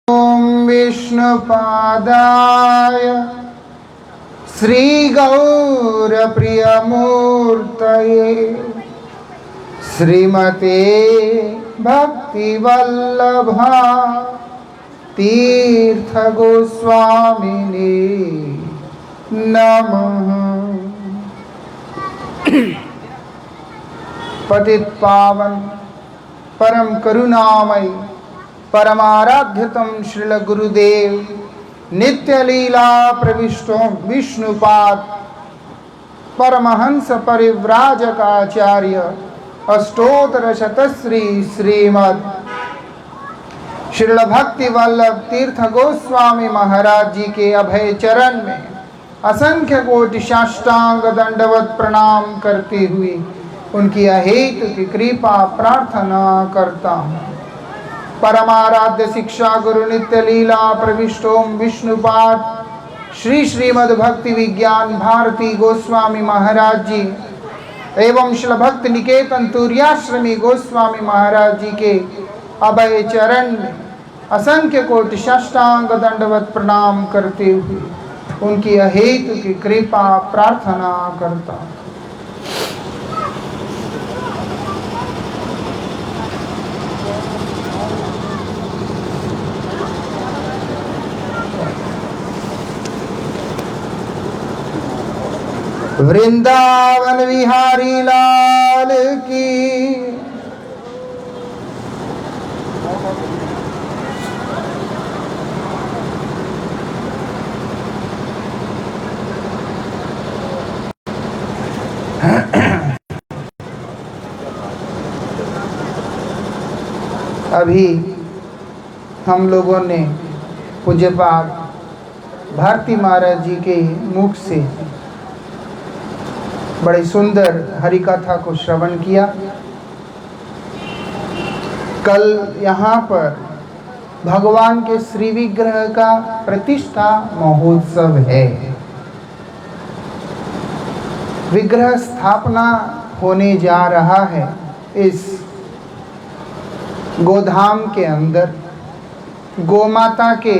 ओम विष्णुपादाय श्रीगौरप्रियमूर्तये श्रीमते भक्तिवल्लभा तीर्थगोस्वामिने नमः। पतित पावन परम करुणामय परमाराध्यतम श्रील गुरुदेव नित्य लीला प्रविष्टो विष्णुपाद परमहंस परिव्राजकाचार्य अष्टोत्तर शतश्री श्रीमद श्रील भक्ति वल्लभ तीर्थ गोस्वामी महाराज जी के अभय चरण में असंख्य कोटि साष्टांग दंडवत प्रणाम करते हुए उनकी अहेतु की कृपा प्रार्थना करता हूँ। परमाराध्य शिक्षा गुरु नित्य लीला प्रविष्टोम विष्णुपाद श्री श्रीमद् भक्ति विज्ञान भारती गोस्वामी महाराज जी एवं श्रील भक्ति निकेतन तुर्याश्रमी गोस्वामी महाराज जी के अभय चरण में असंख्य कोटि साष्टांग दंडवत प्रणाम करते हुए उनकी अहेतु की कृपा प्रार्थना करता हूँ। वृंदावन विहारी लाल की अभी हम लोगों ने पूज्यपाद भारती महाराज जी के मुख से बड़ी सुंदर हरि कथा को श्रवण किया। कल यहाँ पर भगवान के श्री विग्रह का प्रतिष्ठा महोत्सव है। विग्रह स्थापना होने जा रहा है इस गोधाम के अंदर गोमाता के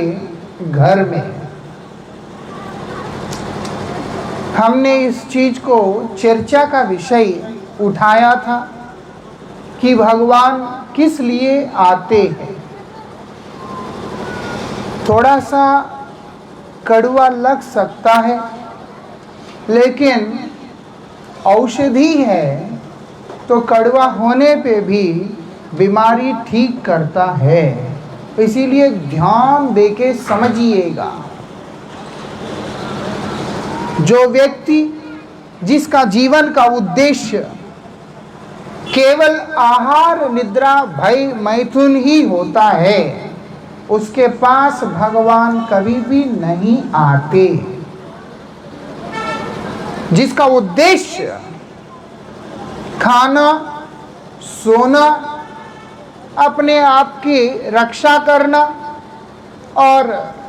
घर में। हमने इस चीज को चर्चा का विषय उठाया था कि भगवान किस लिए आते हैं। थोड़ा सा कड़वा लग सकता है लेकिन औषधि है तो कड़वा होने पे भी बीमारी ठीक करता है, इसीलिए ध्यान देके समझिएगा। जो व्यक्ति जिसका जीवन का उद्देश्य केवल आहार निद्रा भय मैथुन ही होता है उसके पास भगवान कभी भी नहीं आते। जिसका उद्देश्य खाना सोना अपने आप की रक्षा करना और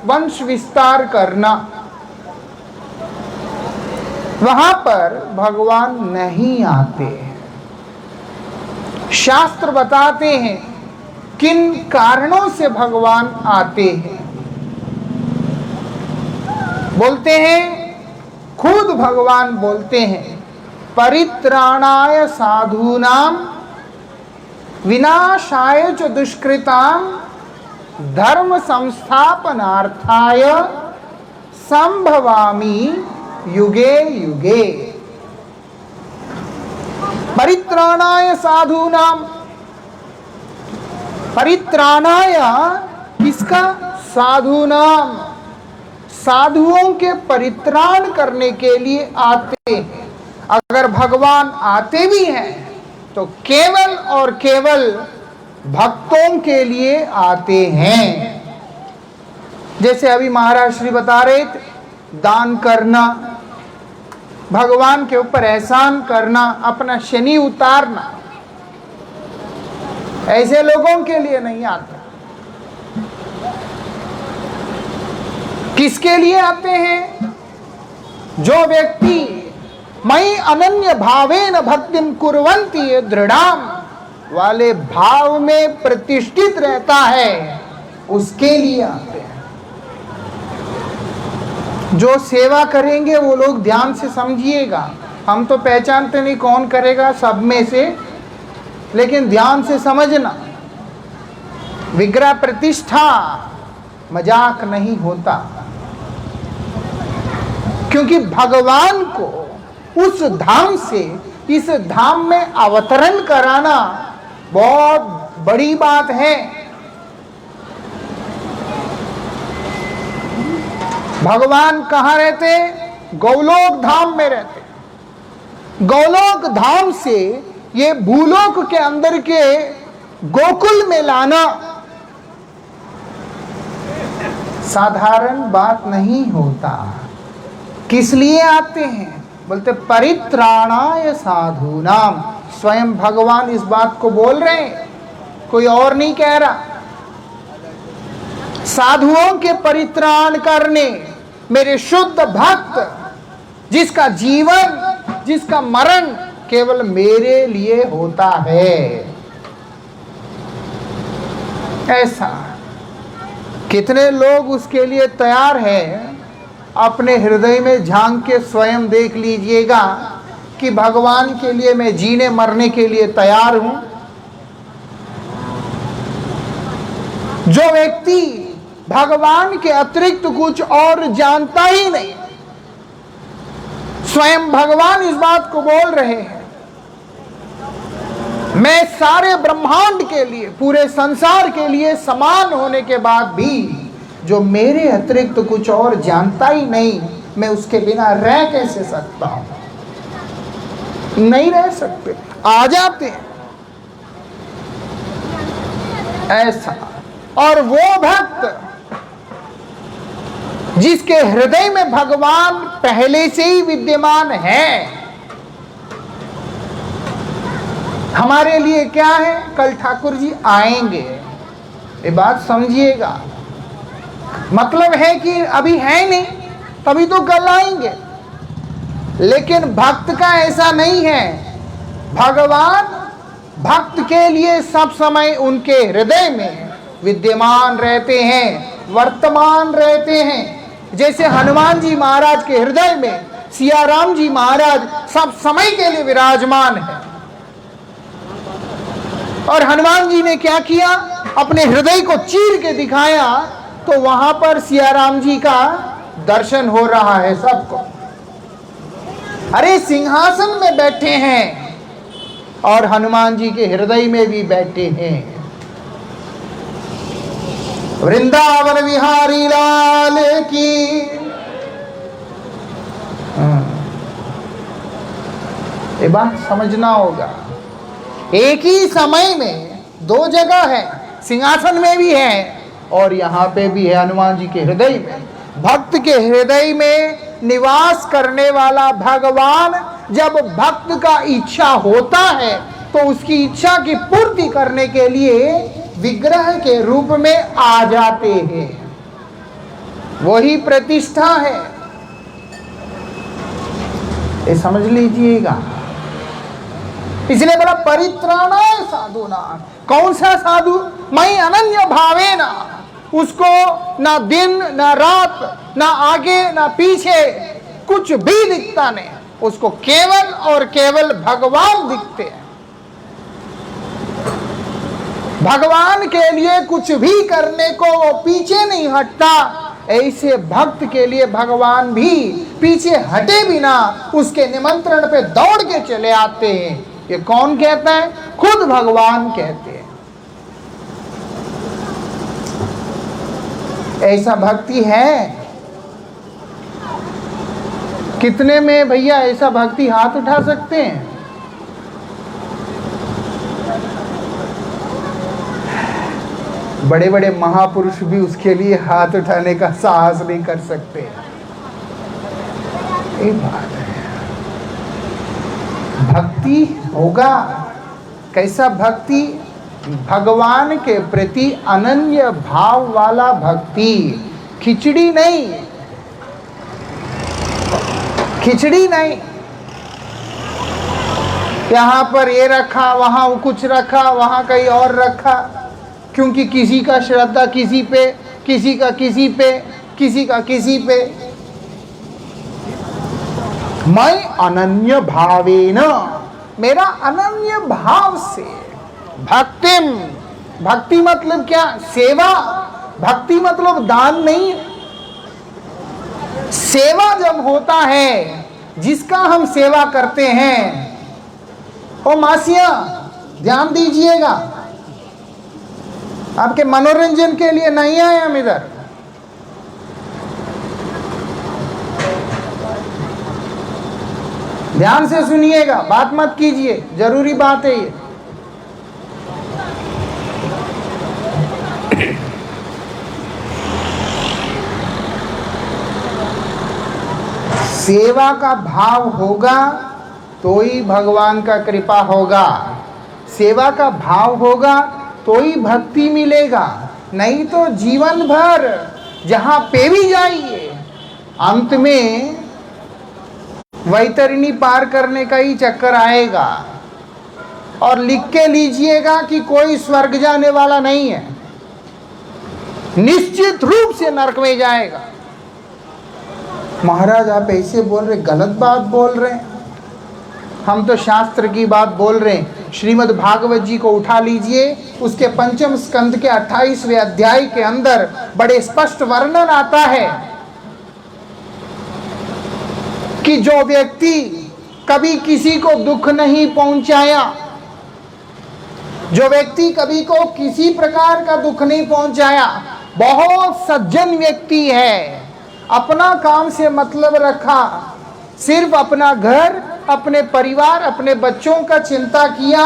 वंश विस्तार करना, वहां पर भगवान नहीं आते। शास्त्र बताते हैं किन कारणों से भगवान आते हैं। बोलते हैं, खुद भगवान बोलते हैं, परित्राणाय साधूनां विनाशाय च दुष्कृतां धर्म संस्थापनार्थाय संभवामि युगे युगे। परित्राणाय साधूनां, परित्राणाय किसका? साधूनां, साधुओं के परित्राण करने के लिए आते हैं। अगर भगवान आते भी हैं तो केवल और केवल भक्तों के लिए आते हैं। जैसे अभी महाराज श्री बता रहे थे, दान करना, भगवान के ऊपर एहसान करना, अपना शनि उतारना, ऐसे लोगों के लिए नहीं आता। किसके लिए आते हैं? जो व्यक्ति मयि अनन्य भावेन भक्तिम कुर्वन्ति दृढ़ाम वाले भाव में प्रतिष्ठित रहता है, उसके लिए आते हैं। जो सेवा करेंगे वो लोग ध्यान से समझिएगा, हम तो पहचानते नहीं कौन करेगा सब में से, लेकिन ध्यान से समझना, विग्रह प्रतिष्ठा मजाक नहीं होता, क्योंकि भगवान को उस धाम से इस धाम में अवतरण कराना बहुत बड़ी बात है। भगवान कहाँ रहते? गौलोक धाम में रहते। गौलोक धाम से ये भूलोक के अंदर के गोकुल में लाना साधारण बात नहीं होता। किस लिए आते हैं? बोलते परित्राणाय साधूनाम। स्वयं भगवान इस बात को बोल रहे हैं, कोई और नहीं कह रहा। साधुओं के परित्राण करने मेरे शुद्ध भक्त, जिसका जीवन जिसका मरण केवल मेरे लिए होता है, ऐसा कितने लोग उसके लिए तैयार हैं? अपने हृदय में झांक के स्वयं देख लीजिएगा कि भगवान के लिए मैं जीने मरने के लिए तैयार हूं। जो व्यक्ति भगवान के अतिरिक्त कुछ और जानता ही नहीं, स्वयं भगवान इस बात को बोल रहे हैं, मैं सारे ब्रह्मांड के लिए, पूरे संसार के लिए समान होने के बाद भी जो मेरे अतिरिक्त कुछ और जानता ही नहीं, मैं उसके बिना रह कैसे सकता हूं? नहीं रह सकते, आ जाते हैं ऐसा। और वो भक्त जिसके हृदय में भगवान पहले से ही विद्यमान है, हमारे लिए क्या है? कल ठाकुर जी आएंगे, ये बात समझिएगा। मतलब है कि अभी है नहीं, तभी तो कल आएंगे। लेकिन भक्त का ऐसा नहीं है। भगवान भक्त के लिए सब समय उनके हृदय में विद्यमान रहते हैं, वर्तमान रहते हैं। जैसे हनुमान जी महाराज के हृदय में सिया राम जी महाराज सब समय के लिए विराजमान है। और हनुमान जी ने क्या किया? अपने हृदय को चीर के दिखाया, तो वहां पर सिया राम जी का दर्शन हो रहा है सबको। अरे सिंहासन में बैठे हैं और हनुमान जी के हृदय में भी बैठे हैं। वृंदावन विहारी लाल की। ये बात समझना होगा। एक ही समय में दो जगह है, सिंहासन में भी है और यहाँ पे भी है, हनुमान जी के हृदय में। भक्त के हृदय में निवास करने वाला भगवान जब भक्त का इच्छा होता है तो उसकी इच्छा की पूर्ति करने के लिए विग्रह के रूप में आ जाते हैं। वही प्रतिष्ठा है, ये समझ लीजिएगा। इसलिए बोला परित्राणाय साधूनाम। कौन सा साधु? मैं अनन्य भावेना, उसको ना दिन ना रात, ना आगे ना पीछे कुछ भी दिखता नहीं, उसको केवल और केवल भगवान दिखते हैं। भगवान के लिए कुछ भी करने को वो पीछे नहीं हटता। ऐसे भक्त के लिए भगवान भी पीछे हटे बिना उसके निमंत्रण पे दौड़ के चले आते हैं। ये कौन कहता है? खुद भगवान कहते हैं। ऐसा भक्ति है कितने में भैया? ऐसा भक्ति हाथ उठा सकते हैं? बड़े बड़े महापुरुष भी उसके लिए हाथ उठाने का साहस नहीं कर सकते। ये बात है। भक्ति होगा कैसा? भक्ति भगवान के प्रति अनन्य भाव वाला भक्ति। खिचड़ी नहीं, खिचड़ी नहीं। यहाँ पर ये रखा, वहाँ कुछ रखा, वहाँ कहीं और रखा, क्योंकि किसी का श्रद्धा किसी पे, किसी का किसी पे, किसी का किसी पे। मैं अनन्य भावेन, मेरा अनन्य भाव से, भक्तिम, भक्ति मतलब क्या? सेवा। भक्ति मतलब दान नहीं। सेवा जब होता है, जिसका हम सेवा करते हैं, ओ मासिया ध्यान दीजिएगा, आपके मनोरंजन के लिए नहीं आए हम इधर। ध्यान से सुनिएगा, बात मत कीजिए, जरूरी बात है ये। सेवा का भाव होगा तो ही भगवान का कृपा होगा। सेवा का भाव होगा तो ही भक्ति मिलेगा, नहीं तो जीवन भर जहां पे भी जाइए, अंत में वैतरणी पार करने का ही चक्कर आएगा। और लिख के लीजिएगा कि कोई स्वर्ग जाने वाला नहीं है, निश्चित रूप से नरक में जाएगा। महाराज आप ऐसे बोल रहे, गलत बात बोल रहे हैं। हम तो शास्त्र की बात बोल रहे हैं। श्रीमद् भागवत जी को उठा लीजिए, उसके पंचम स्कंद के 28वें अध्याय के अंदर बड़े स्पष्ट वर्णन आता है कि जो व्यक्ति कभी किसी को दुख नहीं पहुंचाया, जो व्यक्ति कभी को किसी प्रकार का दुख नहीं पहुंचाया, बहुत सज्जन व्यक्ति है, अपना काम से मतलब रखा, सिर्फ अपना घर, अपने परिवार, अपने बच्चों का चिंता किया,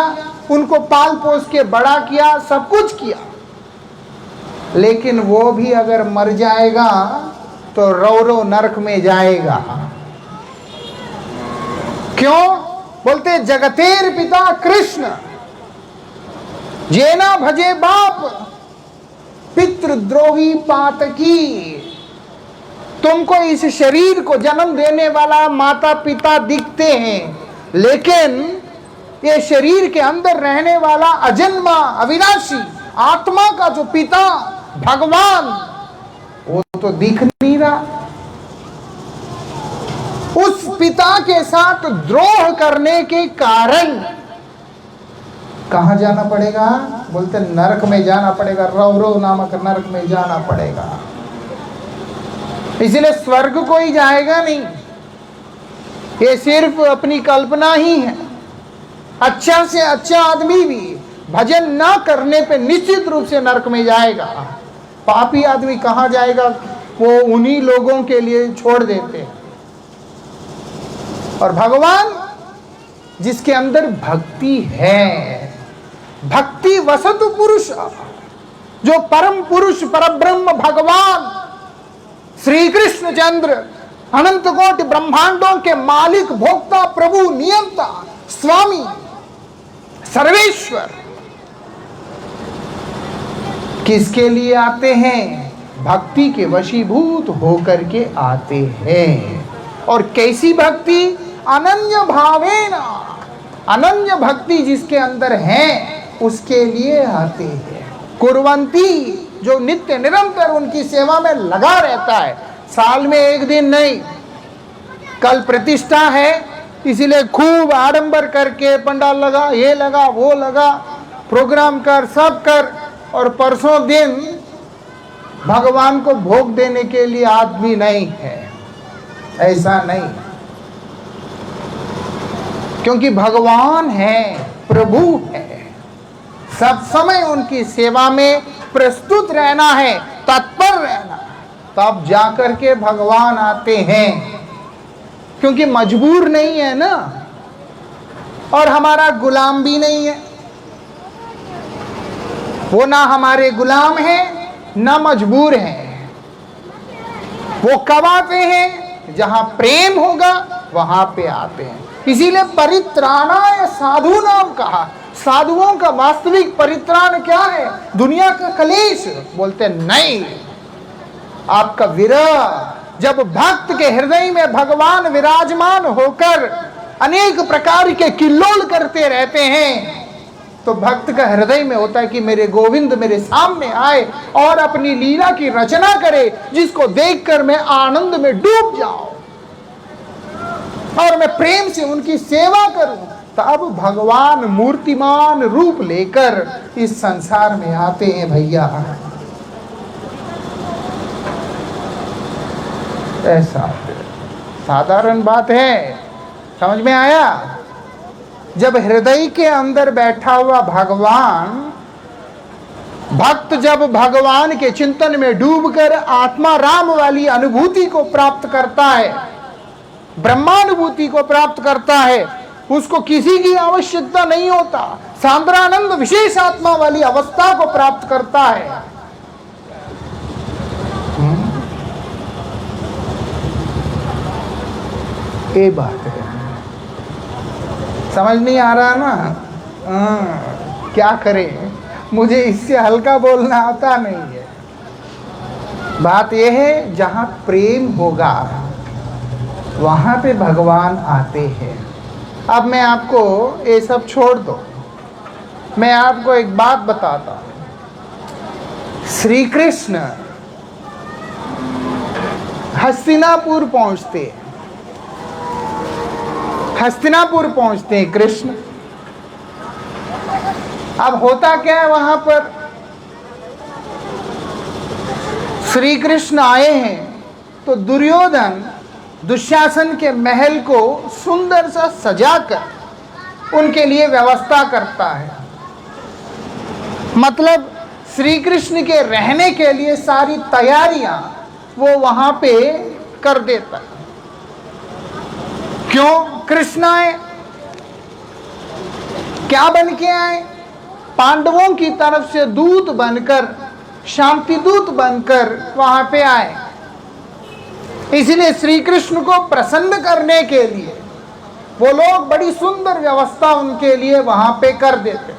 उनको पाल पोस के बड़ा किया, सब कुछ किया, लेकिन वो भी अगर मर जाएगा तो रौरव नरक में जाएगा। क्यों? बोलते जगतेर पिता कृष्ण, जेना भजे बाप पितृद्रोही पातकी। तुमको इस शरीर को जन्म देने वाला माता पिता दिखते हैं, लेकिन ये शरीर के अंदर रहने वाला अजन्मा अविनाशी आत्मा का जो पिता भगवान, वो तो दिख नहीं रहा। उस पिता के साथ द्रोह करने के कारण कहां जाना पड़ेगा? बोलते नरक में जाना पड़ेगा, रौरव नामक नरक में जाना पड़ेगा। इसलिए स्वर्ग कोई जाएगा नहीं, ये सिर्फ अपनी कल्पना ही है। अच्छा से अच्छा आदमी भी भजन ना करने पे निश्चित रूप से नरक में जाएगा। पापी आदमी कहां जाएगा? वो उन्हीं लोगों के लिए छोड़ देते हैं। और भगवान जिसके अंदर भक्ति है, भक्ति वसतु पुरुष, जो परम पुरुष परब्रह्म भगवान श्री कृष्ण चंद्र अनंत कोटि ब्रह्मांडों के मालिक, भोक्ता, प्रभु, नियंता, स्वामी, सर्वेश्वर, किसके लिए आते हैं? भक्ति के वशीभूत होकर के आते हैं। और कैसी भक्ति? अनन्य भावेन, अनन्य भक्ति जिसके अंदर है उसके लिए आते हैं। कुर्वंती, जो नित्य निरंतर उनकी सेवा में लगा रहता है, साल में एक दिन नहीं। कल प्रतिष्ठा है इसीलिए खूब आडंबर करके पंडाल लगा, ये लगा, वो लगा, प्रोग्राम कर, सब कर, और परसों दिन भगवान को भोग देने के लिए आदमी नहीं है। ऐसा नहीं, क्योंकि भगवान है, प्रभु है, सब समय उनकी सेवा में प्रस्तुत रहना है, तत्पर रहना, तब जाकर के भगवान आते हैं। क्योंकि मजबूर नहीं है ना, और हमारा गुलाम भी नहीं है। वो ना हमारे गुलाम हैं, ना मजबूर हैं। वो कब आते हैं? जहां प्रेम होगा वहां पे आते हैं। इसीलिए परित्राणाय साधु नाम कहा। साधुओं का वास्तविक परित्राण क्या है? दुनिया का कलेश। बोलते नहीं, आपका विरह। जब भक्त के हृदय में भगवान विराजमान होकर अनेक प्रकार के किल्लोल करते रहते हैं, तो भक्त का हृदय में होता है कि मेरे गोविंद मेरे सामने आए और अपनी लीला की रचना करे, जिसको देखकर मैं आनंद में डूब जाऊं और मैं प्रेम से उनकी सेवा करूं। तब भगवान मूर्तिमान रूप लेकर इस संसार में आते हैं भैया। ऐसा साधारण बात है, समझ में आया? जब हृदय के अंदर बैठा हुआ भगवान, भक्त जब भगवान के चिंतन में डूबकर आत्मा राम वाली अनुभूति को प्राप्त करता है, ब्रह्मानुभूति को प्राप्त करता है, उसको किसी की आवश्यकता नहीं होता, सांद्रानंद विशेष आत्मा वाली अवस्था को प्राप्त करता है। ये बात है, समझ नहीं आ रहा ना? क्या करें, मुझे इससे हल्का बोलना आता नहीं है। बात यह है, जहाँ प्रेम होगा वहाँ पे भगवान आते हैं। अब मैं आपको ये सब छोड़ दो, मैं आपको एक बात बताता हूँ। श्री कृष्ण हस्तिनापुर पहुँचते, हस्तिनापुर पहुंचते हैं कृष्ण। अब होता क्या है, वहां पर श्री कृष्ण आए हैं तो दुर्योधन दुशासन के महल को सुंदर सा सजाकर उनके लिए व्यवस्था करता है। मतलब श्री कृष्ण के रहने के लिए सारी तैयारियां वो वहां पे कर देता है। क्यों? कृष्ण आए, क्या बन के आए? पांडवों की तरफ से दूत बनकर, शांति दूत बनकर वहां पे आए। इसलिए श्री कृष्ण को प्रसन्न करने के लिए वो लोग बड़ी सुंदर व्यवस्था उनके लिए वहां पे कर देते।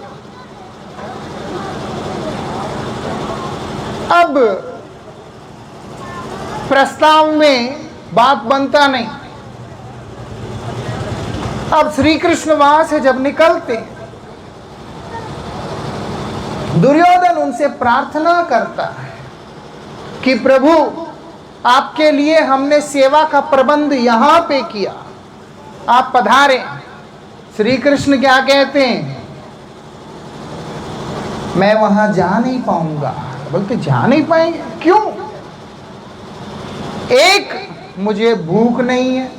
अब प्रस्ताव में बात बनता नहीं। अब श्री कृष्ण वहां से जब निकलते, दुर्योधन उनसे प्रार्थना करता है कि प्रभु, आपके लिए हमने सेवा का प्रबंध यहां पे किया, आप पधारे। श्री कृष्ण क्या कहते हैं? मैं वहां जा नहीं पाऊंगा। बोलते जा नहीं पाएंगे? क्यों? एक, मुझे भूख नहीं है।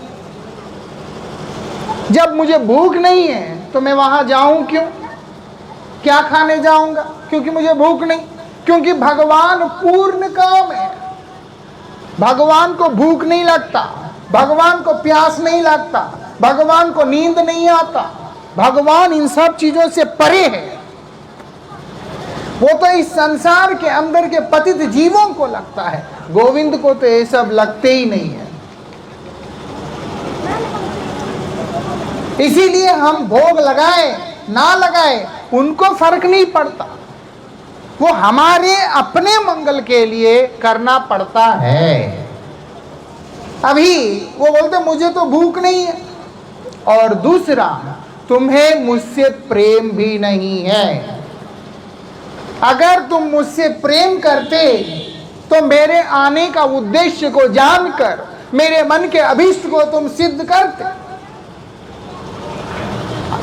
जब मुझे भूख नहीं है तो मैं वहां जाऊं क्यों? क्या खाने जाऊंगा? क्योंकि मुझे भूख नहीं। क्योंकि भगवान पूर्ण काम है, भगवान को भूख नहीं लगता, भगवान को प्यास नहीं लगता, भगवान को नींद नहीं आता, भगवान इन सब चीजों से परे है। वो तो इस संसार के अंदर के पतित जीवों को लगता है, गोविंद को तो ये सब लगते ही नहीं है। इसीलिए हम भोग लगाए ना लगाए उनको फर्क नहीं पड़ता, वो हमारे अपने मंगल के लिए करना पड़ता है। अभी वो बोलते मुझे तो भूख नहीं है, और दूसरा तुम्हें मुझसे प्रेम भी नहीं है। अगर तुम मुझसे प्रेम करते तो मेरे आने का उद्देश्य को जानकर मेरे मन के अभीष्ट को तुम सिद्ध करते।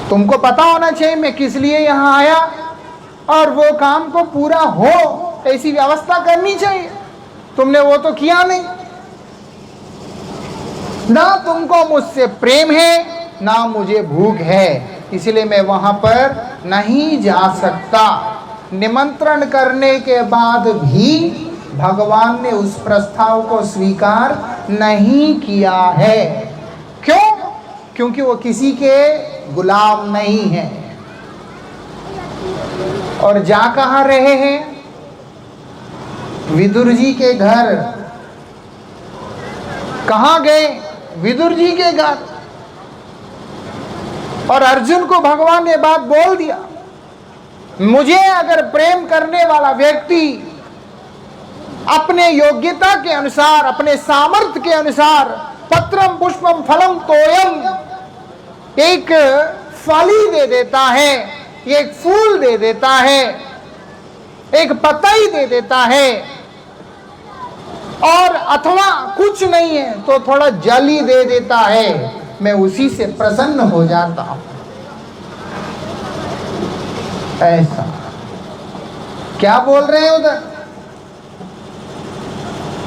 तुमको पता होना चाहिए मैं किस लिए यहाँ आया, और वो काम को पूरा हो ऐसी व्यवस्था करनी चाहिए। तुमने वो तो किया नहीं। ना तुमको मुझसे प्रेम है ना मुझे भूख है, इसलिए मैं वहां पर नहीं जा सकता। निमंत्रण करने के बाद भी भगवान ने उस प्रस्ताव को स्वीकार नहीं किया है। क्यों? क्योंकि वो किसी के गुलाम नहीं है। और जा कहाँ रहे हैं? विदुर जी के घर। कहाँ गए? विदुर जी के घर। और अर्जुन को भगवान ने बात बोल दिया, मुझे अगर प्रेम करने वाला व्यक्ति अपने योग्यता के अनुसार, अपने सामर्थ्य के अनुसार, पत्रम पुष्पम फलम तोयम, एक फल ही दे देता है एक फूल दे देता है, एक पतई दे देता है, और अथवा कुछ नहीं है तो थोड़ा जल ही दे देता है, मैं उसी से प्रसन्न हो जाता हूं। ऐसा क्या बोल रहे हैं उधर,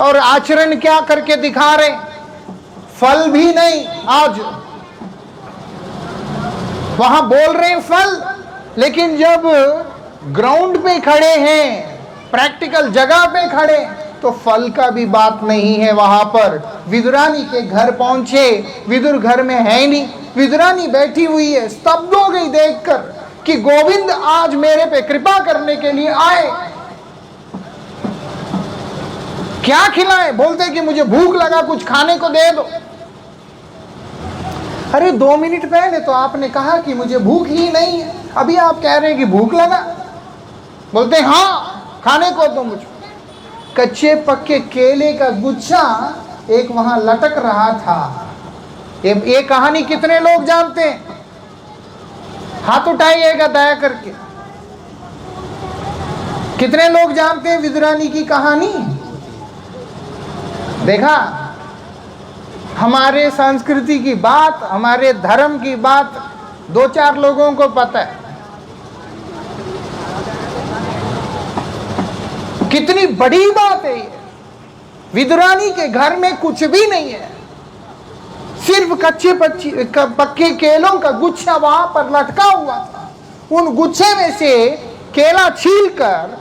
और आचरण क्या करके दिखा रहे, फल भी नहीं। आज वहां बोल रहे हैं फल, लेकिन जब ग्राउंड पे खड़े हैं, प्रैक्टिकल जगह पे खड़े, तो फल का भी बात नहीं है। वहां पर विदुरानी के घर पहुंचे, विदुर घर में है नहीं, विदुरानी बैठी हुई है, स्तब्ध हो गई देखकर कि गोविंद आज मेरे पे कृपा करने के लिए आए। क्या खिलाए, बोलते कि मुझे भूख लगा, कुछ खाने को दे दो। अरे 2 मिनट पहले तो आपने कहा कि मुझे भूख ही नहीं है, अभी आप कह रहे हैं कि भूख लगा। बोलते हाँ खाने को दो मुझे। कच्चे पक्के केले का गुच्छा एक वहां लटक रहा था। ये कहानी कितने लोग जानते हैं, हाथ उठाइएगा दया करके। कितने लोग जानते हैं विदुरानी की कहानी? देखा, हमारे संस्कृति की बात, हमारे धर्म की बात 2-4 लोगों को पता है। कितनी बड़ी बात है ये। विदुरानी के घर में कुछ भी नहीं है, सिर्फ कच्चे पक्के केलों का गुच्छा वहां पर लटका हुआ था। उन गुच्छे में से केला छीलकर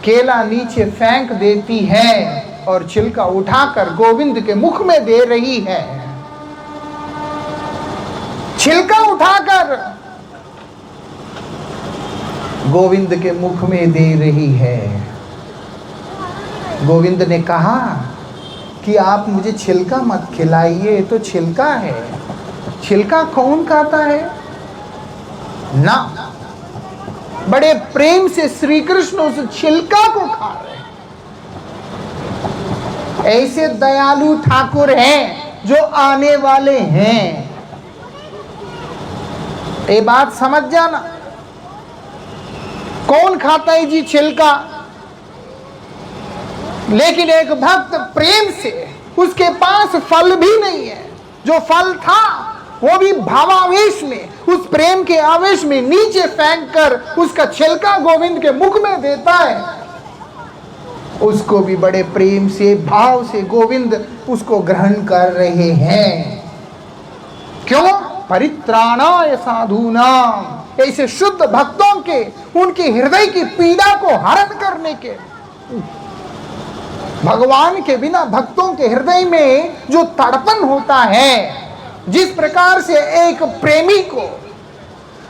केला नीचे फेंक देती है और छिलका उठाकर गोविंद के मुख में दे रही है। छिलका उठाकर गोविंद के मुख में दे रही है। गोविंद ने कहा कि आप मुझे छिलका मत खिलाइए, तो छिलका है। छिलका कौन खाता है ना, बड़े प्रेम से श्री कृष्ण उस छिलका को खा रहे हैं। ऐसे दयालु ठाकुर हैं जो आने वाले हैं, ये बात समझ जाना। कौन खाता है जी छिलका? लेकिन एक भक्त प्रेम से, उसके पास फल भी नहीं है, जो फल था वो भी भावावेश में, उस प्रेम के आवेश में नीचे फेंक कर उसका छिलका गोविंद के मुख में देता है। उसको भी बड़े प्रेम से, भाव से गोविंद उसको ग्रहण कर रहे हैं। क्यों? परित्राणाय साधूनाम, ऐसे शुद्ध भक्तों के, उनके हृदय की पीड़ा को हरण करने के। भगवान के बिना भक्तों के हृदय में जो तड़पन होता है, जिस प्रकार से एक प्रेमी को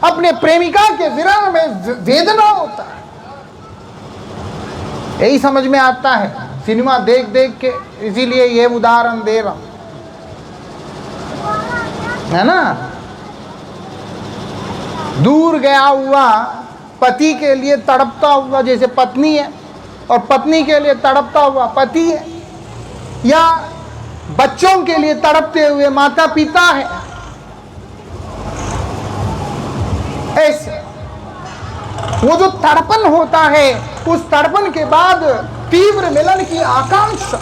अपने प्रेमिका के विरह में वेदना होता है, यही समझ में आता है सिनेमा देख देख के। इसीलिए ये उदाहरण दे रहा हूं, है ना। दूर गया हुआ पति के लिए तड़पता हुआ जैसे पत्नी है, और पत्नी के लिए तड़पता हुआ पति है, या बच्चों के लिए तड़पते हुए माता पिता है। ऐसे वो जो तड़पन होता है, उस तड़पन के बाद तीव्र मिलन की आकांक्षा,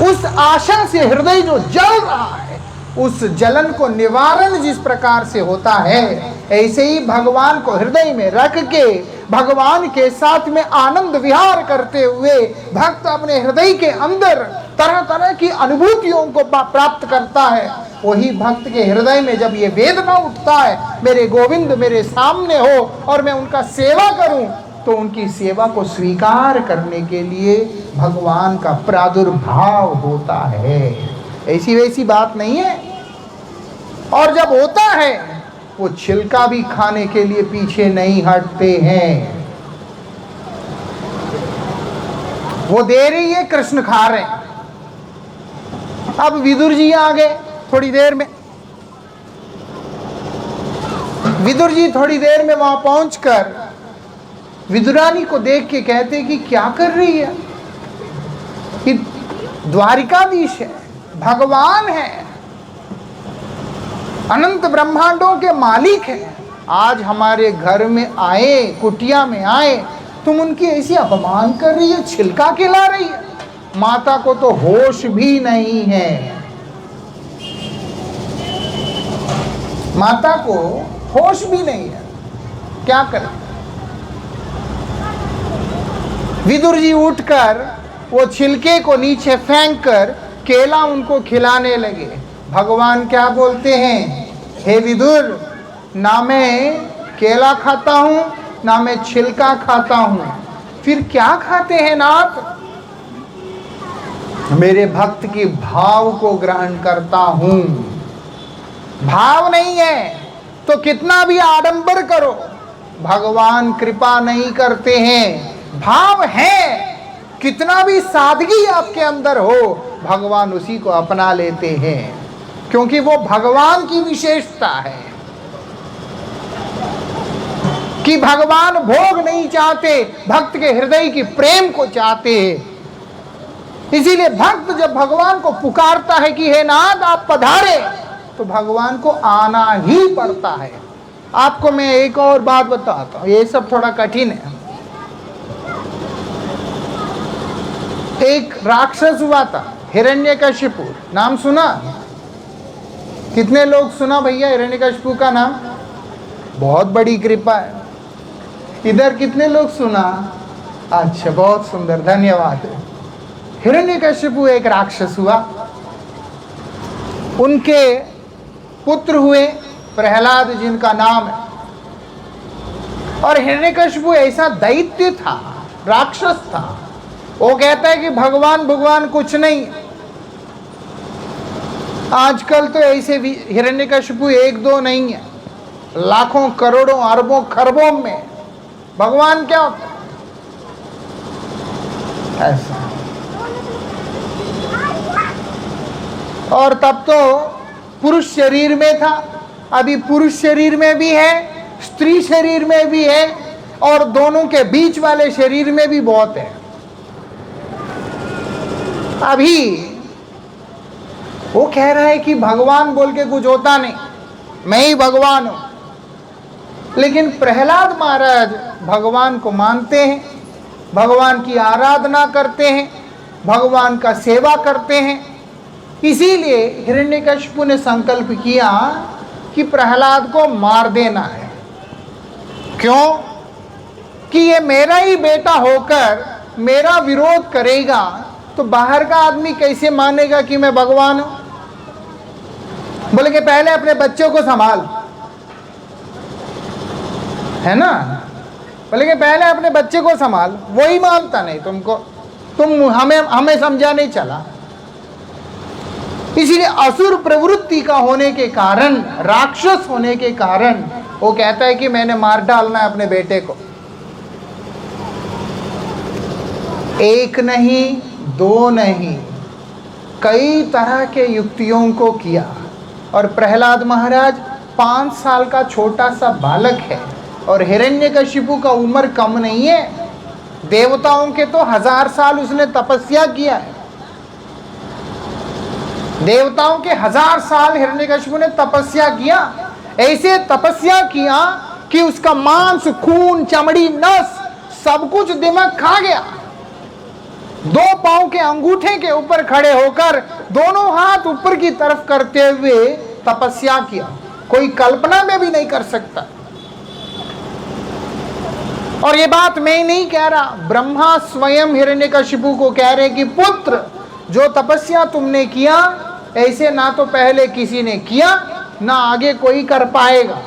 उस आशा से हृदय जो जल रहा है, उस जलन को निवारण जिस प्रकार से होता है, ऐसे ही भगवान को हृदय में रख के भगवान के साथ में आनंद विहार करते हुए भक्त अपने हृदय के अंदर तरह तरह की अनुभूतियों को प्राप्त करता है। वही भक्त के हृदय में जब ये वेदना उठता है, मेरे गोविंद मेरे सामने हो और मैं उनका सेवा करूं, तो उनकी सेवा को स्वीकार करने के लिए भगवान का प्रादुर्भाव होता है। ऐसी वैसी बात नहीं है। और जब होता है, वो छिलका भी खाने के लिए पीछे नहीं हटते हैं। वो दे रही है, कृष्ण खा रहे हैं। अब विदुर जी आ गए थोड़ी देर में। विदुर जी थोड़ी देर में वहां पहुंचकर विदुरानी को देख के कहते कि क्या कर रही है? कि द्वारिकाधीश है, भगवान है, अनंत ब्रह्मांडों के मालिक है, आज हमारे घर में आए, कुटिया में आए, तुम उनकी ऐसी अपमान कर रही है, छिलका खिला रही है। माता को तो होश भी नहीं है, माता को होश भी नहीं है, क्या करें। विदुर जी उठकर वो छिलके को नीचे फेंक कर केला उनको खिलाने लगे। भगवान क्या बोलते हैं, हे विदुर, ना मैं केला खाता हूँ ना मैं छिलका खाता हूँ, फिर क्या खाते हैं नाथ? मेरे भक्त की भाव को ग्रहण करता हूँ। भाव नहीं है तो कितना भी आडंबर करो, भगवान कृपा नहीं करते हैं। भाव है, कितना भी सादगी आपके अंदर हो, भगवान उसी को अपना लेते हैं, क्योंकि वो भगवान की विशेषता है कि भगवान भोग नहीं चाहते, भक्त के हृदय की प्रेम को चाहते हैं। इसीलिए भक्त जब भगवान को पुकारता है कि हे नाथ आप पधारे, तो भगवान को आना ही पड़ता है। आपको मैं एक और बात बताता हूँ, ये सब थोड़ा कठिन है। एक राक्षस हुआ था, हिरण्यकशिपु, नाम सुना? कितने लोग सुना भैया हिरण्यकशिपु का नाम? बहुत बड़ी कृपा है। इधर कितने लोग सुना? अच्छा, बहुत सुंदर, धन्यवाद। हिरण्यकशिपु एक राक्षस हुआ, उनके पुत्र हुए प्रहलाद जिनका नाम है। और हिरण्यकशिपु ऐसा दैत्य था, राक्षस था, वो कहता है कि भगवान कुछ नहीं। आजकल तो ऐसे भी हिरण्यकशिपु एक दो नहीं है, लाखों करोड़ों अरबों खरबों में भगवान क्या होता है ऐसा। और तब तो पुरुष शरीर में था, अभी पुरुष शरीर में भी है, स्त्री शरीर में भी है, और दोनों के बीच वाले शरीर में भी बहुत है। अभी वो कह रहा है कि भगवान बोल के कुछ होता नहीं, मैं ही भगवान हूं। लेकिन प्रहलाद महाराज भगवान को मानते हैं, भगवान की आराधना करते हैं, भगवान का सेवा करते हैं। इसीलिए हिरण्यकशिपु ने संकल्प किया कि प्रहलाद को मार देना है। क्यों? कि ये मेरा ही बेटा होकर मेरा विरोध करेगा तो बाहर का आदमी कैसे मानेगा कि मैं भगवान हूं। बोले कि पहले अपने बच्चों को संभाल, है ना? बोले कि पहले अपने बच्चे को संभाल। वही मानता नहीं तुमको, तुम हमें समझा नहीं चला। इसीलिए असुर प्रवृत्ति का होने के कारण, राक्षस होने के कारण वो कहता है कि मैंने मार डालना है अपने बेटे को। एक नहीं, दो नहीं, कई तरह के युक्तियों को किया। और प्रहलाद महाराज 5 साल का छोटा सा बालक है, और हिरण्यकशिपु का उम्र कम नहीं है। देवताओं के तो 1000 साल उसने तपस्या किया है। देवताओं के 1000 साल हिरण्यकशिपु ने तपस्या किया। ऐसे तपस्या किया कि उसका मांस, खून, चमड़ी, नस सब कुछ दिमाग खा गया। 2 पांव के अंगूठे के ऊपर खड़े होकर दोनों हाथ ऊपर की तरफ करते हुए तपस्या किया। कोई कल्पना में भी नहीं कर सकता। और ये बात मैं नहीं कह रहा, ब्रह्मा स्वयं हिरण्यकशिपु को कह रहे कि पुत्र, जो तपस्या तुमने किया ऐसे ना तो पहले किसी ने किया, ना आगे कोई कर पाएगा।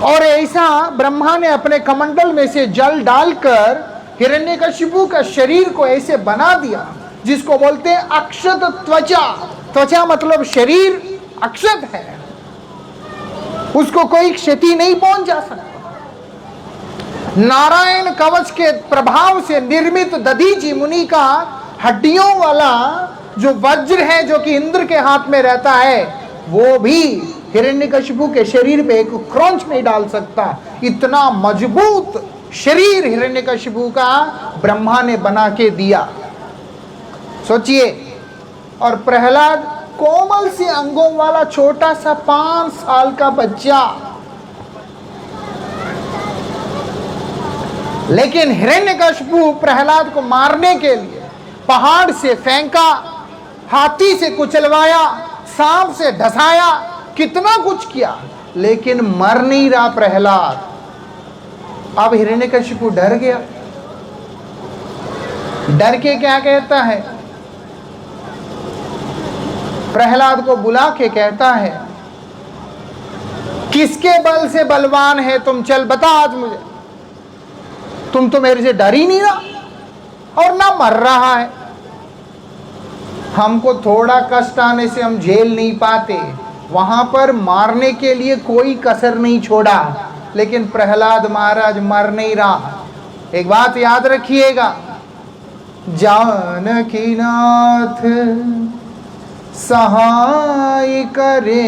और ऐसा ब्रह्मा ने अपने कमंडल में से जल डालकर हिरण्यकशिपु का शरीर को ऐसे बना दिया, जिसको बोलते हैं अक्षत त्वचा। त्वचा मतलब शरीर अक्षत है, उसको कोई क्षति नहीं पहुंच जा सकता। नारायण कवच के प्रभाव से निर्मित दधीचि मुनि का हड्डियों वाला जो वज्र है, जो कि इंद्र के हाथ में रहता है, वो भी हिरण्यकशिपु के शरीर पे एक क्रॉन्च नहीं डाल सकता। इतना मजबूत शरीर हिरण्यकशिपु का ब्रह्मा ने बना के दिया। सोचिए। और प्रहलाद कोमल से अंगों वाला छोटा सा 5 साल का बच्चा, लेकिन हिरण्यकशिपु प्रहलाद को मारने के लिए पहाड़ से फेंका, हाथी से कुचलवाया, सांप से ढसाया, कितना कुछ किया, लेकिन मर नहीं रहा प्रहलाद। अब हिरण्यकशिपु डर गया। डर के क्या कहता है, प्रहलाद को बुला के कहता है, किसके बल से बलवान है तुम, चल बता आज मुझे। तुम तो मेरे से डर ही नहीं रहा और ना मर रहा है। हमको थोड़ा कष्ट आने से हम झेल नहीं पाते, वहां पर मारने के लिए कोई कसर नहीं छोड़ा, लेकिन प्रहलाद महाराज मर नहीं रहा। एक बात याद रखिएगा, जानकी नाथ सहाय करे,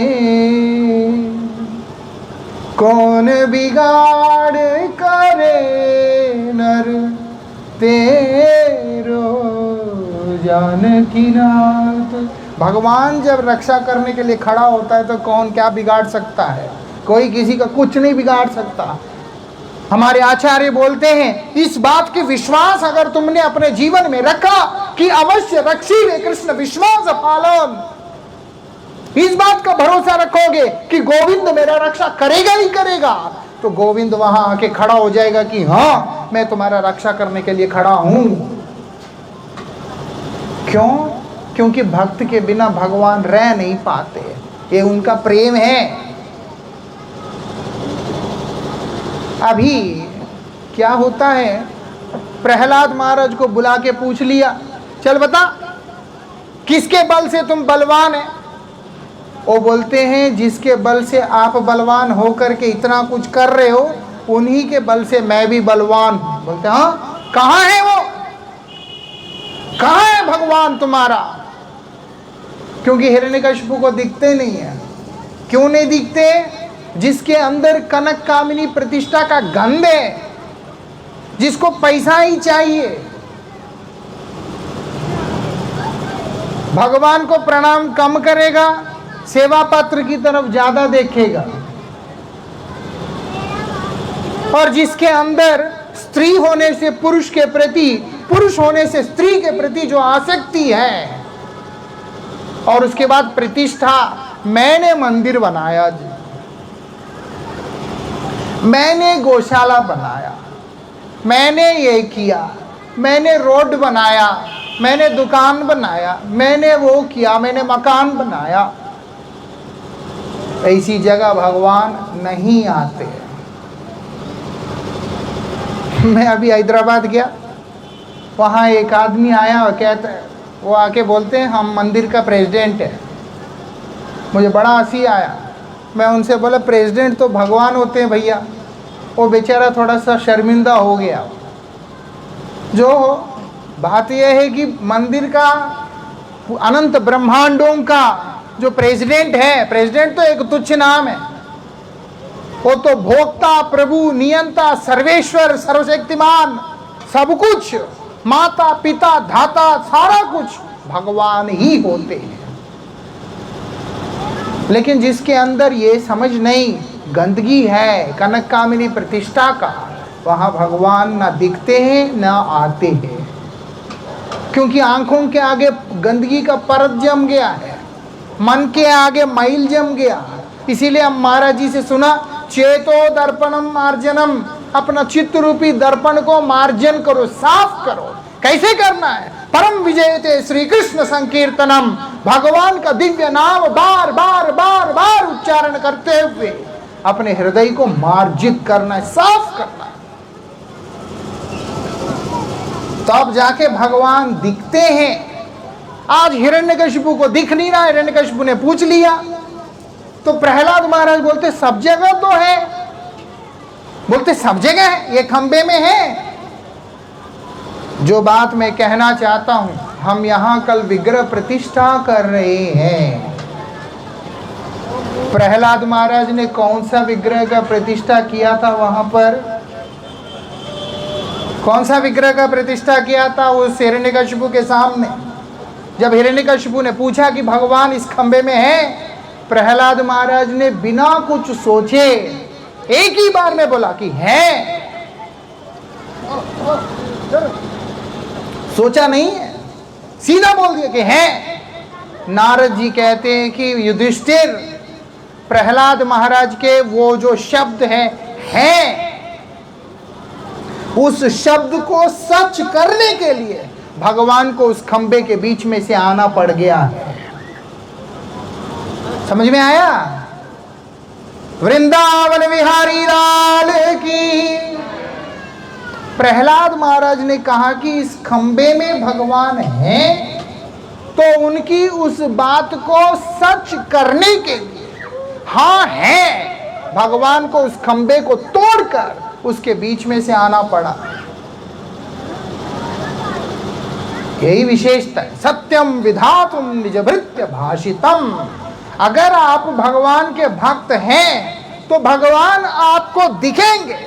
कौन बिगाड़ करे नर तेरो जानकी नाथ। भगवान जब रक्षा करने के लिए खड़ा होता है तो कौन क्या बिगाड़ सकता है, कोई किसी का कुछ नहीं बिगाड़ सकता। हमारे आचार्य बोलते हैं, इस बात की विश्वास अगर तुमने अपने जीवन में रखा कि अवश्य रक्षी कृष्ण विश्वास पालन, इस बात का भरोसा रखोगे कि गोविंद मेरा रक्षा करेगा ही करेगा, तो गोविंद वहां आके खड़ा हो जाएगा कि हाँ मैं तुम्हारा रक्षा करने के लिए खड़ा हूं। क्यों? क्योंकि भक्त के बिना भगवान रह नहीं पाते, ये उनका प्रेम है। अभी क्या होता है, प्रहलाद महाराज को बुला के पूछ लिया, चल बता किसके बल से तुम बलवान है। वो बोलते हैं, जिसके बल से आप बलवान होकर के इतना कुछ कर रहे हो, उन्हीं के बल से मैं भी बलवान हूं। बोलते हैं, हाँ कहाँ है वो, कहाँ है भगवान तुम्हारा? क्योंकि हिरण्यकशिपु को दिखते नहीं है। क्यों नहीं दिखते? जिसके अंदर कनक कामिनी प्रतिष्ठा का गंध है, जिसको पैसा ही चाहिए, भगवान को प्रणाम कम करेगा, सेवा पात्र की तरफ ज्यादा देखेगा। और जिसके अंदर स्त्री होने से पुरुष के प्रति, पुरुष होने से स्त्री के प्रति जो आसक्ति है, और उसके बाद प्रतिष्ठा, मैंने मंदिर बनाया जी, मैंने गौशाला बनाया, मैंने ये किया, मैंने रोड बनाया, मैंने दुकान बनाया, मैंने वो किया, मैंने मकान बनाया, ऐसी जगह भगवान नहीं आते। मैं अभी हैदराबाद गया, वहाँ एक आदमी आया और कहता है, वो आके बोलते हैं हम मंदिर का प्रेसिडेंट है। मुझे बड़ा हंसी आया। मैं उनसे बोला, प्रेसिडेंट तो भगवान होते हैं भैया। वो बेचारा थोड़ा सा शर्मिंदा हो गया। जो बात यह है कि मंदिर का, अनंत ब्रह्मांडों का जो प्रेसिडेंट है, प्रेसिडेंट तो एक तुच्छ नाम है, वो तो भोक्ता, प्रभु, नियंता, सर्वेश्वर, सर्वशक्तिमान, सब कुछ, माता पिता धाता, सारा कुछ भगवान ही होते हैं। लेकिन जिसके अंदर ये समझ नहीं, गंदगी है कनक कामिनी प्रतिष्ठा का, वहां भगवान ना दिखते हैं ना आते हैं। क्योंकि आंखों के आगे गंदगी का परत जम गया है, मन के आगे मैल जम गया। इसीलिए हम महाराज जी से सुना, चेतो दर्पणम मार्जनम, अपना चित्त रूपी दर्पण को मार्जन करो, साफ करो। कैसे करना है? परम विजयते श्री कृष्ण संकीर्तनम, भगवान का दिव्य नाम बार बार बार बार उच्चारण करते हुए अपने हृदय को मार्जित करना है, साफ करना है, तब जाके भगवान दिखते हैं। आज हिरण्यकशिपु को दिख नहीं रहा। हिरण्यकशिपु ने पूछ लिया तो प्रहलाद महाराज बोलते सब जगह तो है। बोलते सब जगह है, ये खंबे में है। जो बात मैं कहना चाहता हूं, हम यहां कल विग्रह प्रतिष्ठा कर रहे हैं। प्रहलाद महाराज ने कौन सा विग्रह का प्रतिष्ठा किया था? वहां पर कौन सा विग्रह का प्रतिष्ठा किया था? उस हिरण्यकशिपु के सामने। जब हिरण्यकशिपु ने पूछा कि भगवान इस खंबे में है, प्रहलाद महाराज ने बिना कुछ सोचे एक ही बार में बोला कि है। सोचा नहीं है, सीधा बोल दिया कि है। नारद जी कहते हैं कि युधिष्ठिर, प्रहलाद महाराज के वो जो शब्द है, उस शब्द को सच करने के लिए भगवान को उस खंबे के बीच में से आना पड़ गया। समझ में आया? वृंदावन विहारी लाल की। प्रहलाद महाराज ने कहा कि इस खंबे में भगवान है, तो उनकी उस बात को सच करने के लिए, हाँ है, भगवान को उस खंबे को तोड़कर उसके बीच में से आना पड़ा। यही विशेषता है। सत्यम विधातुम निजभृत्य भाषितम। अगर आप भगवान के भक्त हैं तो भगवान आपको दिखेंगे,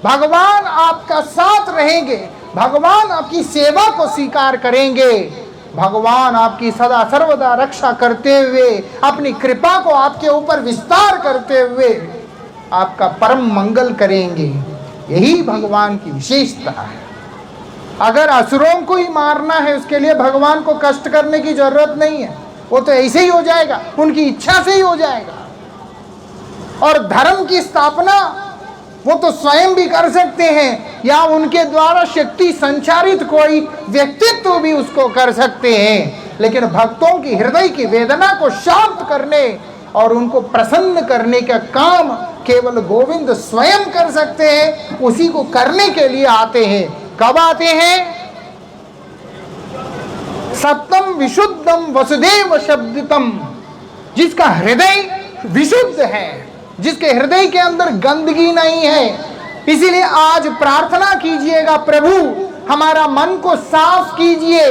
भगवान आपका साथ रहेंगे, भगवान आपकी सेवा को स्वीकार करेंगे, भगवान आपकी सदा सर्वदा रक्षा करते हुए, अपनी कृपा को आपके ऊपर विस्तार करते हुए आपका परम मंगल करेंगे। यही भगवान की विशेषता है। अगर असुरों को ही मारना है, उसके लिए भगवान को कष्ट करने की जरूरत नहीं है, वो तो ऐसे ही हो जाएगा, उनकी इच्छा से ही हो जाएगा। और धर्म की स्थापना वो तो स्वयं भी कर सकते हैं, या उनके द्वारा शक्ति संचारित कोई व्यक्तित्व भी उसको कर सकते हैं। लेकिन भक्तों की हृदय की वेदना को शांत करने और उनको प्रसन्न करने का काम केवल गोविंद स्वयं कर सकते हैं। उसी को करने के लिए आते हैं। कब आते हैं? सत्यम विशुद्धम वसुदेव शब्दितम। जिसका हृदय विशुद्ध है, जिसके हृदय के अंदर गंदगी नहीं है। इसीलिए आज प्रार्थना कीजिएगा, प्रभु हमारा मन को साफ कीजिए,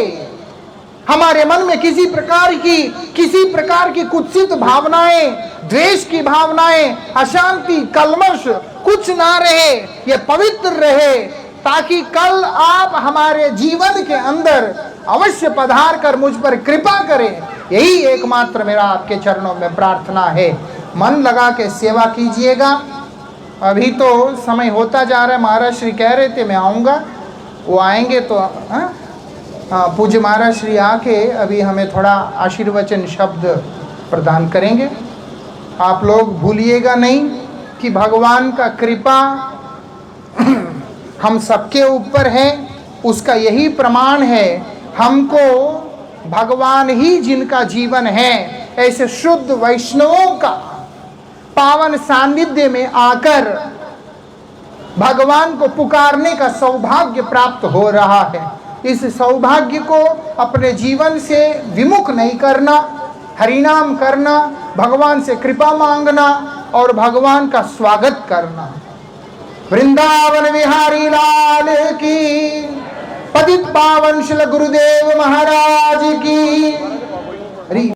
हमारे मन में किसी प्रकार की कुत्सित भावनाएं, द्वेष की भावनाएं, अशांति, कलमश कुछ ना रहे, ये पवित्र रहे, ताकि कल आप हमारे जीवन के अंदर अवश्य पधार कर मुझ पर कृपा करें। यही एकमात्र मेरा आपके चरणों में प्रार्थना है। मन लगा के सेवा कीजिएगा। अभी तो समय होता जा रहा है। महाराज श्री कह रहे थे मैं आऊँगा, वो आएंगे तो पूज्य महाराज श्री आके अभी हमें थोड़ा आशीर्वचन शब्द प्रदान करेंगे। आप लोग भूलिएगा नहीं कि भगवान का कृपा हम सबके ऊपर है। उसका यही प्रमाण है, हमको भगवान ही जिनका जीवन है, ऐसे शुद्ध वैष्णवों का पावन सानिध्य में आकर भगवान को पुकारने का सौभाग्य प्राप्त हो रहा है। इस सौभाग्य को अपने जीवन से विमुख नहीं करना, हरिनाम करना, भगवान से कृपा मांगना और भगवान का स्वागत करना। वृंदावन विहारी लाल की, पतित पावन श्री गुरुदेव महाराज की।